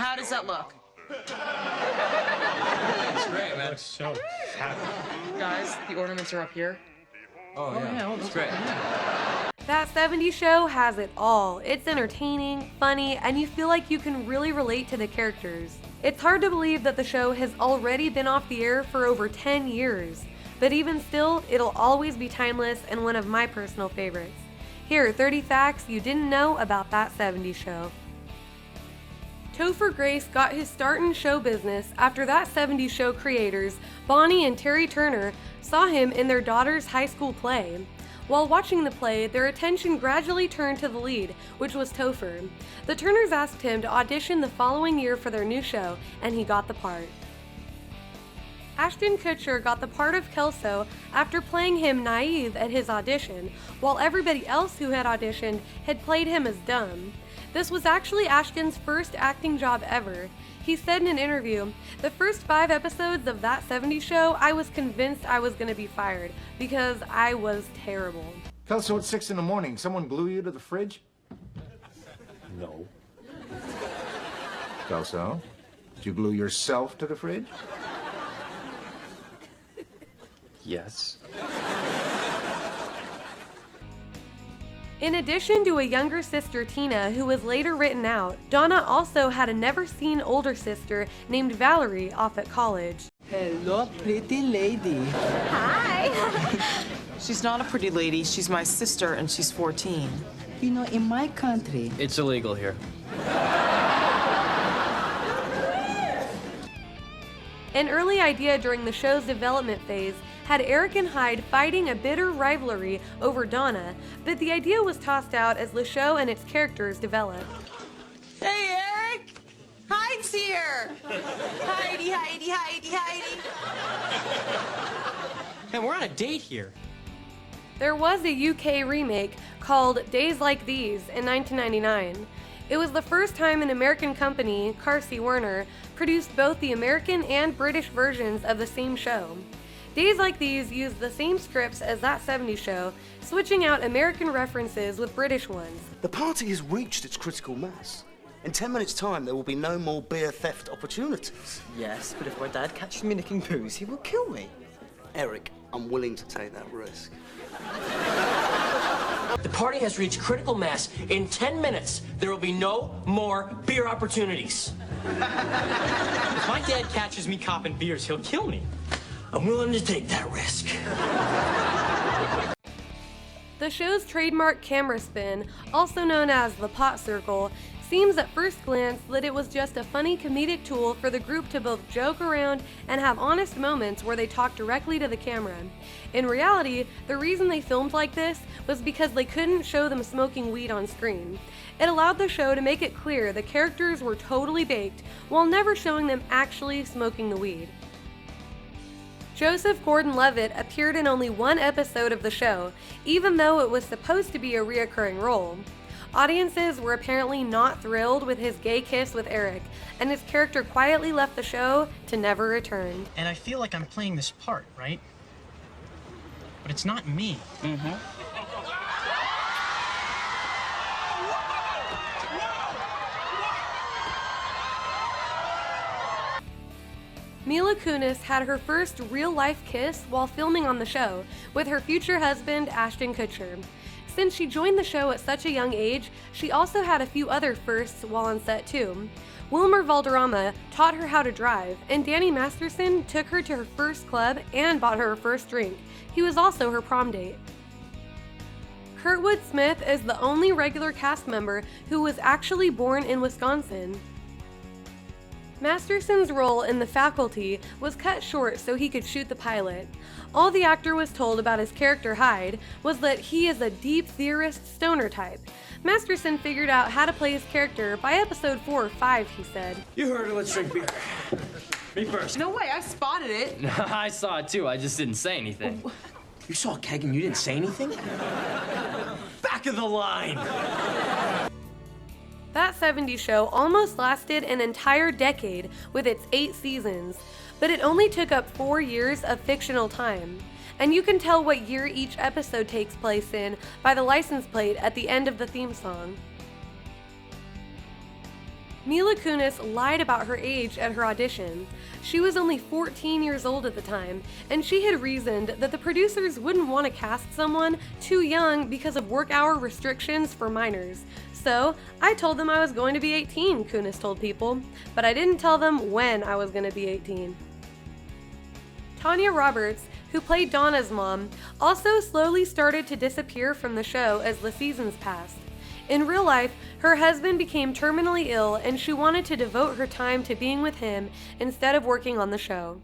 How does that look? That's great, man. Looks so happy. Guys, the ornaments are up here. Oh yeah, that's great. That 70s show has it all. It's entertaining, funny, and you feel like you can really relate to the characters. It's hard to believe that the show has already been off the air for over 10 years. But even still, it'll always be timeless and one of my personal favorites. Here are 30 facts you didn't know about That 70s Show. Topher Grace got his start in show business after That 70s Show creators, Bonnie and Terry Turner, saw him in their daughter's high school play. While watching the play, their attention gradually turned to the lead, which was Topher. The Turners asked him to audition the following year for their new show, and he got the part. Ashton Kutcher got the part of Kelso after playing him naive at his audition, while everybody else who had auditioned had played him as dumb. This was actually Ashton's first acting job ever. He said in an interview, "The first 5 episodes of That 70s Show, I was convinced I was going to be fired because I was terrible." Kelso, at 6 in the morning, someone glue you to the fridge? No. Kelso, did you glue yourself to the fridge? Yes. In addition to a younger sister, Tina, who was later written out, Donna also had a never-seen older sister named Valerie off at college. Hello, pretty lady. Hi. She's not a pretty lady. She's my sister, and she's 14. You know, in my country... It's illegal here. An early idea during the show's development phase had Eric and Hyde fighting a bitter rivalry over Donna, but the idea was tossed out as the show and its characters developed. Hey, Eric! Hyde's here! Heidi, Heidi, Heidi, Heidi. Man, we're on a date here. There was a UK remake called Days Like These in 1999. It was the first time an American company, Carsey Werner, produced both the American and British versions of the same show. Days Like These used the same scripts as That 70s Show, switching out American references with British ones. The party has reached its critical mass. In 10 minutes' time, there will be no more beer theft opportunities. Yes, but if my dad catches me nicking booze, he will kill me. Eric, I'm willing to take that risk. The party has reached critical mass. In 10 minutes, there will be no more beer opportunities. If my dad catches me copping beers, he'll kill me. I'm willing to take that risk. The show's trademark camera spin, also known as the pot circle, seems at first glance that it was just a funny comedic tool for the group to both joke around and have honest moments where they talk directly to the camera. In reality, the reason they filmed like this was because they couldn't show them smoking weed on screen. It allowed the show to make it clear the characters were totally baked while never showing them actually smoking the weed. Joseph Gordon-Levitt appeared in only one episode of the show, even though it was supposed to be a reoccurring role. Audiences were apparently not thrilled with his gay kiss with Eric, and his character quietly left the show to never return. And I feel like I'm playing this part, right? But it's not me. Mila Kunis had her first real-life kiss while filming on the show with her future husband, Ashton Kutcher. Since she joined the show at such a young age, she also had a few other firsts while on set too. Wilmer Valderrama taught her how to drive, and Danny Masterson took her to her first club and bought her her first drink. He was also her prom date. Kurtwood Smith is the only regular cast member who was actually born in Wisconsin. Masterson's role in The Faculty was cut short so he could shoot the pilot. All the actor was told about his character Hyde was that he is a deep theorist stoner type. Masterson figured out how to play his character by episode 4 or 5, he said. You heard her, let's drink beer. Me first. No way, I spotted it. I saw it too, I just didn't say anything. You saw a keg and you didn't say anything? Back of the line. That 70s show almost lasted an entire decade with its 8 seasons, but it only took up 4 years of fictional time. And you can tell what year each episode takes place in by the license plate at the end of the theme song. Mila Kunis lied about her age at her audition. She was only 14 years old at the time, and she had reasoned that the producers wouldn't want to cast someone too young because of work hour restrictions for minors. So, I told them I was going to be 18, Kunis told People, but I didn't tell them when I was going to be 18. Tanya Roberts, who played Donna's mom, also slowly started to disappear from the show as the seasons passed. In real life, her husband became terminally ill and she wanted to devote her time to being with him instead of working on the show.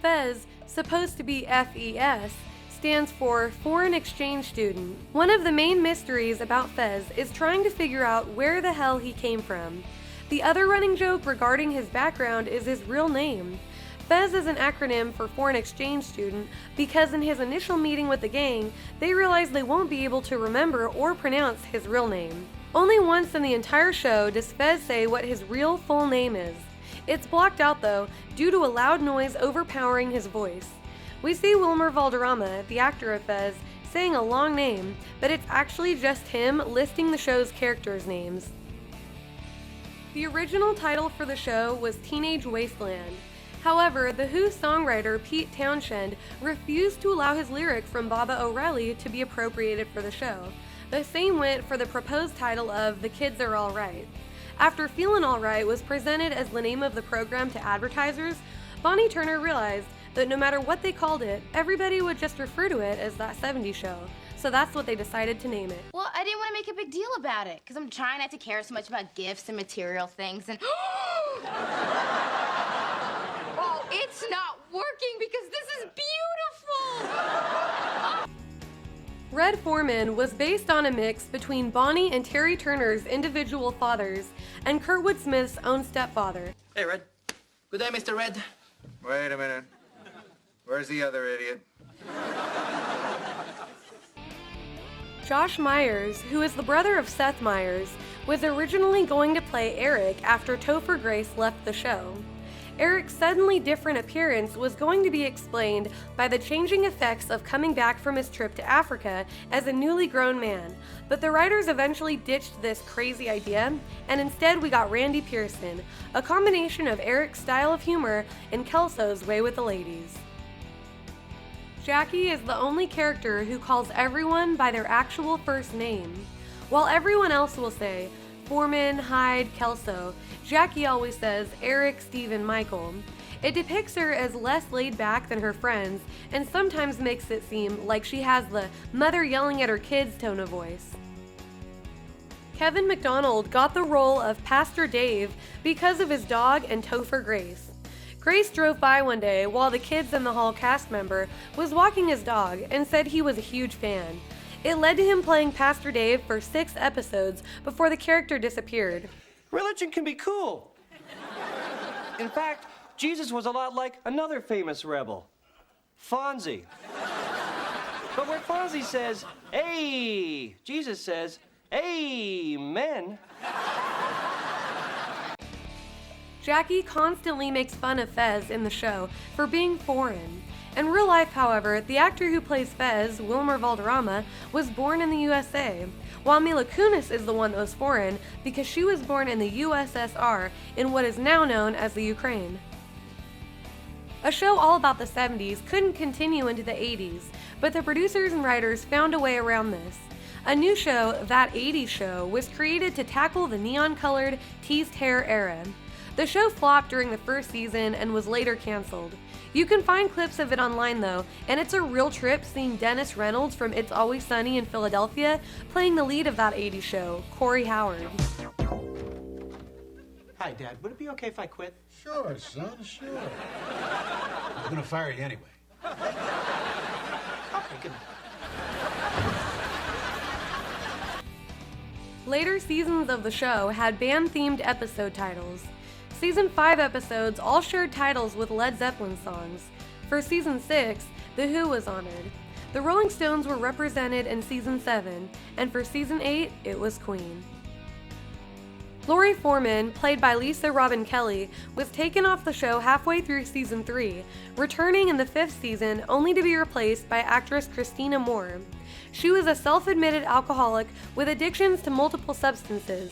FES, supposed to be FES, stands for Foreign Exchange Student. One of the main mysteries about Fez is trying to figure out where the hell he came from. The other running joke regarding his background is his real name. Fez is an acronym for Foreign Exchange Student because in his initial meeting with the gang, they realize they won't be able to remember or pronounce his real name. Only once in the entire show does Fez say what his real full name is. It's blocked out though, due to a loud noise overpowering his voice. We see Wilmer Valderrama, the actor of Fez, saying a long name, but it's actually just him listing the show's characters' names. The original title for the show was Teenage Wasteland. However, The Who songwriter Pete Townshend refused to allow his lyric from Baba O'Reilly to be appropriated for the show. The same went for the proposed title of The Kids Are Alright. After Feelin' Alright was presented as the name of the program to advertisers, Bonnie Turner realized that no matter what they called it, everybody would just refer to it as That 70's Show. So that's what they decided to name it. Well, I didn't want to make a big deal about it, because I'm trying not to care so much about gifts and material things, and... Oh, it's not working because this is beautiful! Red Foreman was based on a mix between Bonnie and Terry Turner's individual fathers and Kurtwood Smith's own stepfather. Hey, Red. Good day, Mr. Red. Wait a minute. Where's the other idiot? Josh Myers, who is the brother of Seth Myers, was originally going to play Eric after Topher Grace left the show. Eric's suddenly different appearance was going to be explained by the changing effects of coming back from his trip to Africa as a newly grown man, but the writers eventually ditched this crazy idea, and instead we got Randy Pearson, a combination of Eric's style of humor and Kelso's way with the ladies. Jackie is the only character who calls everyone by their actual first name. While everyone else will say Foreman, Hyde, Kelso, Jackie always says Eric, Stephen, Michael. It depicts her as less laid back than her friends and sometimes makes it seem like she has the mother yelling at her kids tone of voice. Kevin McDonald got the role of Pastor Dave because of his dog and Topher Grace. Grace drove by one day while the Kids in the Hall cast member was walking his dog and said he was a huge fan. It led to him playing Pastor Dave for 6 episodes before the character disappeared. Religion can be cool. In fact, Jesus was a lot like another famous rebel, Fonzie. But where Fonzie says, "Hey," Jesus says, "Amen." Jackie constantly makes fun of Fez in the show for being foreign. In real life, however, the actor who plays Fez, Wilmer Valderrama, was born in the USA, while Mila Kunis is the one that was foreign because she was born in the USSR in what is now known as the Ukraine. A show all about the 70s couldn't continue into the 80s, but the producers and writers found a way around this. A new show, That 80's Show, was created to tackle the neon-colored, teased hair era. The show flopped during the first season and was later canceled. You can find clips of it online though, and it's a real trip seeing Dennis Reynolds from It's Always Sunny in Philadelphia playing the lead of That 80's Show, Corey Howard. Hi, Dad. Would it be okay if I quit? Sure, son, sure. I'm gonna fire you anyway. Okay, good. Later seasons of the show had band-themed episode titles. Season 5 episodes all shared titles with Led Zeppelin songs. For Season 6, The Who was honored. The Rolling Stones were represented in Season 7, and for Season 8, it was Queen. Lori Foreman, played by Lisa Robin Kelly, was taken off the show halfway through Season 3, returning in the 5th season only to be replaced by actress Christina Moore. She was a self-admitted alcoholic with addictions to multiple substances.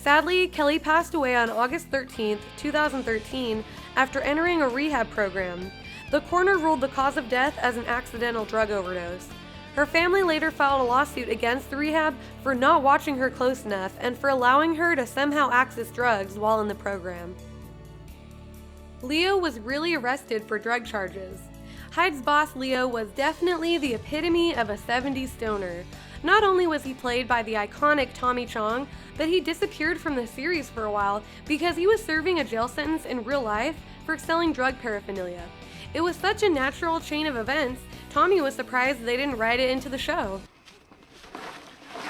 Sadly, Kelly passed away on August 13, 2013, after entering a rehab program. The coroner ruled the cause of death as an accidental drug overdose. Her family later filed a lawsuit against the rehab for not watching her close enough and for allowing her to somehow access drugs while in the program. Leo was really arrested for drug charges. Hyde's boss Leo was definitely the epitome of a 70s stoner. Not only was he played by the iconic Tommy Chong, but he disappeared from the series for a while because he was serving a jail sentence in real life for selling drug paraphernalia. It was such a natural chain of events, Tommy was surprised they didn't write it into the show.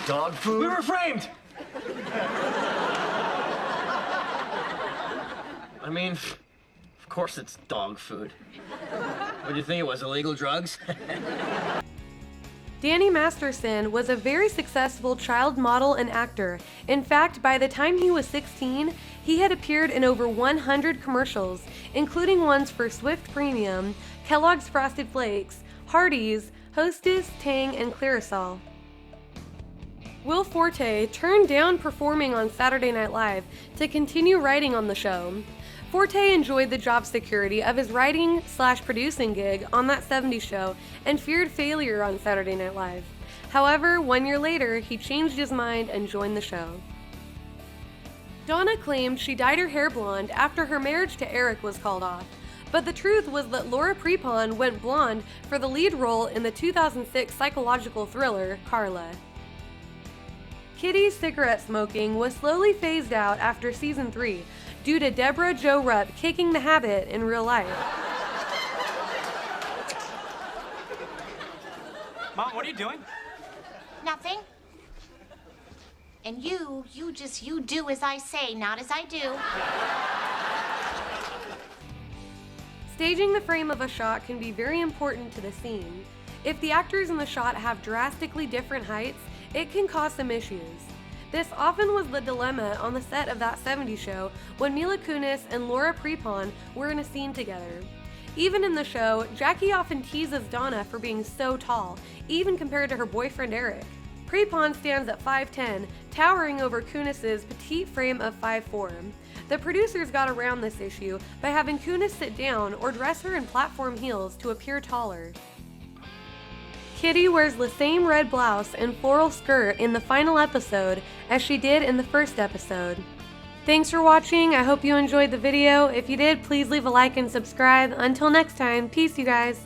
Dog food? We were framed! I mean, of course it's dog food. What do you think it was, illegal drugs? Danny Masterson was a very successful child model and actor. In fact, by the time he was 16, he had appeared in over 100 commercials, including ones for Swift Premium, Kellogg's Frosted Flakes, Hardee's, Hostess, Tang, and Clearasil. Will Forte turned down performing on Saturday Night Live to continue writing on the show. Forte enjoyed the job security of his writing/producing gig on that 70s show and feared failure on Saturday Night Live. However, 1 year later, he changed his mind and joined the show. Donna claimed she dyed her hair blonde after her marriage to Eric was called off, but the truth was that Laura Prepon went blonde for the lead role in the 2006 psychological thriller, Carla. Kitty's cigarette smoking was slowly phased out after season 3, due to Deborah Jo Rupp kicking the habit in real life. Mom, what are you doing? Nothing. And you do as I say, not as I do. Staging the frame of a shot can be very important to the scene. If the actors in the shot have drastically different heights, it can cause some issues. This often was the dilemma on the set of that 70s show when Mila Kunis and Laura Prepon were in a scene together. Even in the show, Jackie often teases Donna for being so tall, even compared to her boyfriend Eric. Prepon stands at 5'10", towering over Kunis's petite frame of 5'4". The producers got around this issue by having Kunis sit down or dress her in platform heels to appear taller. Kitty wears the same red blouse and floral skirt in the final episode as she did in the first episode. Thanks for watching, I hope you enjoyed the video. If you did, please leave a like and subscribe. Until next time, peace you guys.